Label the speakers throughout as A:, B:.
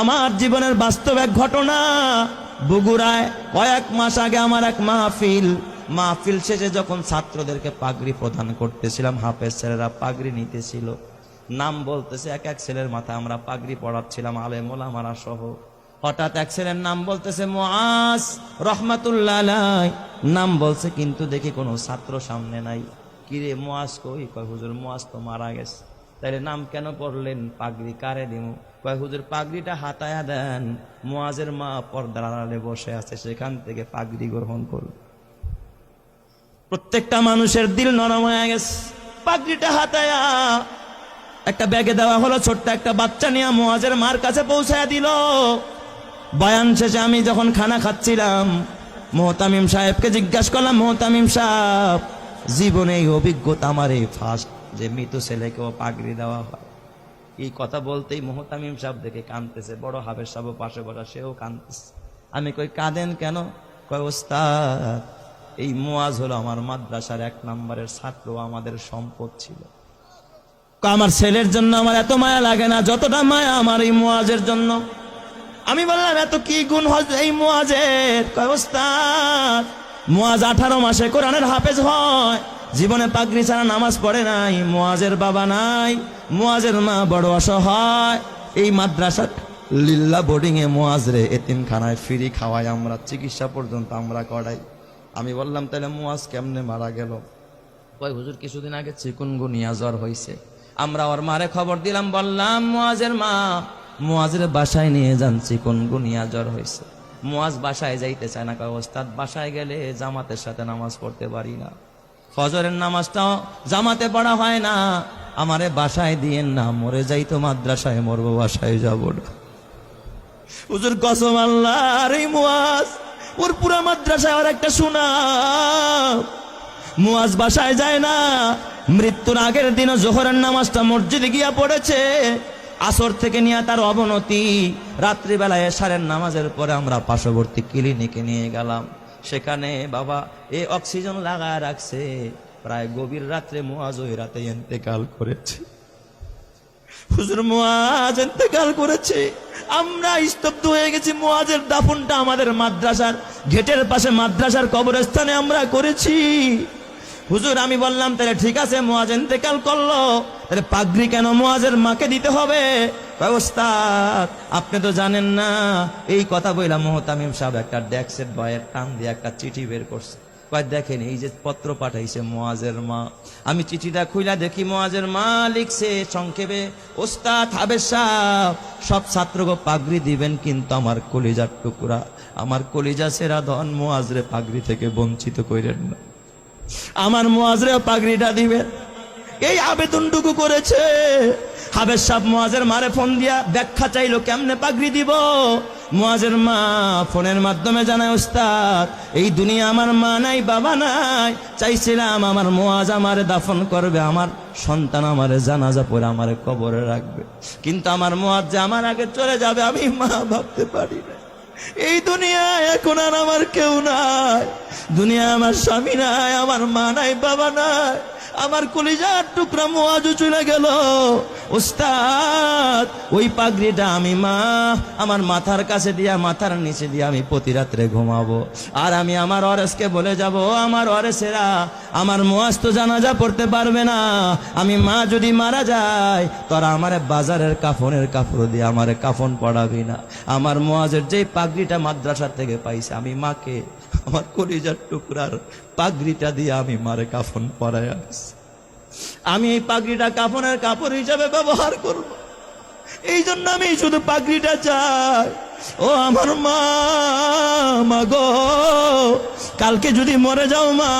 A: আমার জীবনের বাস্তব এক ঘটনা। বগুড়ায় কয়েক মাস আগে আমার এক মাহফিল শেষে যখন ছাত্রদেরকে পাগড়ি প্রদান করতেছিলাম, হাফেজ ছেলেরা পাগড়ি নিতেছিল, নাম বলতেছে এক এক ছেলের মাথায় আমরা পাগড়ি পড়াচ্ছিলাম, আলেম ওলামারা সহ। হঠাৎ এক ছেলের নাম বলতেছে মুআজ রহমাতুল্লাহ আলাইহি, নাম বলছে কিন্তু দেখি কোনো ছাত্র সামনে নাই। কিরে মুআজ কই? কয় হুজুর মুআজ তো মারা গেছে। তাইলে নাম কেন পড়লেন? পাগড়ি কারে দিমু? কয় হুজুর পাগড়িটা হাতায়া দেন, মুআজের মা পর্দার আড়ালে বসে আছে, সেখান থেকে পাগড়ি গ্রহণ করুন। প্রত্যেকটা মানুষের দিল নরম হয়ে গেছে। পাগড়িটা হাতায়া একটা ব্যাগে দেওয়া হলো, ছোট্ট একটা বাচ্চা নিয়ে মুআজের মার কাছে পৌঁছায়া দিল। বয়ান শেষে আমি যখন খানা খাচ্ছিলাম, মোহতামিম সাহেবকে জিজ্ঞাসা করলাম, মোহতামিম সাহেব, জীবনে এই অভিজ্ঞতা আমার এই ফার্স্ট যে মৃত ছেলেকেও পাগড়ি দেওয়া হয়। এই কথা বলতেই মোহতামিম সাহেব দেখে কাঁদতেছে, বড় হাফেজ সাহেব পাশে বসা, সেও কাঁদতেছে। আমি কই কাঁদেন কেন? কয় ওস্তাদ, এই মুআজ হলো আমার মাদ্রাসার 1 নম্বরের ছাত্র, আমাদের সম্পদ ছিল। আমার ছেলের জন্য আমার এত মায়া লাগে না যতটা মায়া আমার এই মুআজের জন্য। আমি বললাম এত কি গুণ হয় এই মুআজের? কয় ওস্তাদ, মুআজ 18 মাসে কোরআনের হাফেজ হয়, জীবনে পাগড়ি ছাড়া নামাজ পড়ে নাই, মুআজের বাবা নাই, মুআজের মা বড় অসহায়, এই মাদ্রাসা লিল্লা বোর্ডিং এ মুআজ রে এতিমখানায় ফ্রি খাওয়াই আমরা, চিকিৎসা পর্যন্ত আমরা করাই। আমি বললাম তাহলে মুআজ কেমনে মারা গেল? কয় হুজুর কিছুদিন আগে চিকুনগুনিয়া জ্বর হয়েছে, আমরা ওর মারে খবর দিলাম, বললাম মুআজের মা মুআজের বাসায় নিয়ে যান, চিকুনগুনিয়া জ্বর হয়েছে। মুআজ বাসায় যাইতে চায় না। কয় ওস্তাদ বাসায় গেলে জামাতের সাথে নামাজ পড়তে পারি না, ফজরের নামাজটাও জামাতে পড়া হয় না, আমারে বাসায় দিয়েন না, মরে যাইতো মাদ্রাসায় মরবো, বাসায় যাব না। হুজুর কসম আল্লাহ, আর এই মুআজ ওর পুরা মাদ্রাসায় আর একটা সুনাম। মুআজ বাসায় যায় না, মৃত্যুর আগের দিনও জোহরের নামাজটা মসজিদে গিয়া পড়েছে, আসর থেকে নিয়ে তার অবনতি, রাত্রিবেলায় এশারের নামাজের পরে আমরা পার্শ্ববর্তী ক্লিনিকে নিয়ে গেলাম, সেখানে বাবা অক্সিজেন লাগায় রাখছে। প্রায় গভীর রাত্রে মুআজ ওই রাতে ইন্তেকাল করেছে। হুজুর মুআজ ইন্তেকাল করেছে, আমরা স্তব্ধ হয়ে গেছি। মুআজের দাফনটা আমাদের মাদ্রাসার গেটের পাশে মাদ্রাসার কবরস্থানে আমরা করেছি। হুজুর আমি বললাম তাহলে ঠিক আছে, মুআজ ইন্তেকাল করলো, তাহলে পাগড়ি কেন মুআজের মাকে দিতে হবে? ওস্তাদ আপনি তো জানেন না। এই কথা বললাম, মোহতামিম সাহেব একটা ডেস্কের বয়ের টান দিয়ে একটা চিঠি বের করছে। কয় দেখেন এই যে পত্র পাঠাইছে মুআজের মা। আমি চিঠিটা খুইলা দেখি মুআজের মা লিখছে সংক্ষেপে, ওস্তাদ হাফেজ সাহেব সব ছাত্রকে পাগড়ি দিবেন, কিন্তু আমার কলিজার টুকরা, আমার কলিজা সেরা ধন মুআজরে পাগড়ি থেকে বঞ্চিত কইরেন না, আমার মুআজরে পাগড়িটা দিবেন। এই আবেদনটুকু করেছে। হাফেজ সাহেব মুআজের মারে ফোন দিয়া ব্যাখ্যা চাইলো কেমনে পাগড়ি দিব। মুআজের মা ফোনের মাধ্যমে জানায়, ওস্তাদ এই দুনিয়া আমার মা নাই, বাবা নাই, চাইছিলাম আমার মুআজ আমারে দাফন করবে, আমার সন্তান আমারে জানাজা পড়ে আমারে কবরে রাখবে, কিন্তু আমার মুআজ যে আমার আগে চলে যাবে আমি মা ভাবতে পারি না। এই দুনিয়ায় এখন আর আমার কেউ নাই, দুনিয়া আমার স্বামী নাই, আমার মা নাই, বাবা নাই, আমার কলিজার টুকরা মুআজও চলে গেল। ওস্তাদ ওই পাগড়িটা আমি মা আমার মাথার কাছে দিয়া, মাথার নিচে দিয়া আমি প্রতি রাত্রে ঘুমাবো, আর আমি আমার ওয়ারেসকে বলে যাব, আমার ওয়ারেসেরা আমার মুআজ তো জানাজা পড়তে পারবে না, আমি মা যদি মারা যায় তোরা আমারে বাজারের কাফনের কাপড় দিয়ে আমারে কাফন পড়াবি না। আমার মুআজের যে পাগড়িটা মাদ্রাসা থেকে পাইছে, আমি মাকে আমার কলিজার টুকরার পাগড়িটা দিয়ে আমি মারে কাফন পরাই আনছি। আমি এই পাগড়িটা কাফনের কাপড় হিসাবে ব্যবহার করব, এই জন্য আমি শুধু পাগড়িটা চাই। ও আমার মা গো, কালকে যদি মরে যাও মা,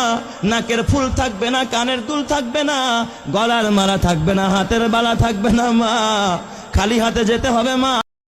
A: নাকের ফুল থাকবে না, কানের দুল থাকবে না, গলার মালা থাকবে না, হাতের বালা থাকবে না মা, খালি হাতে যেতে হবে মা,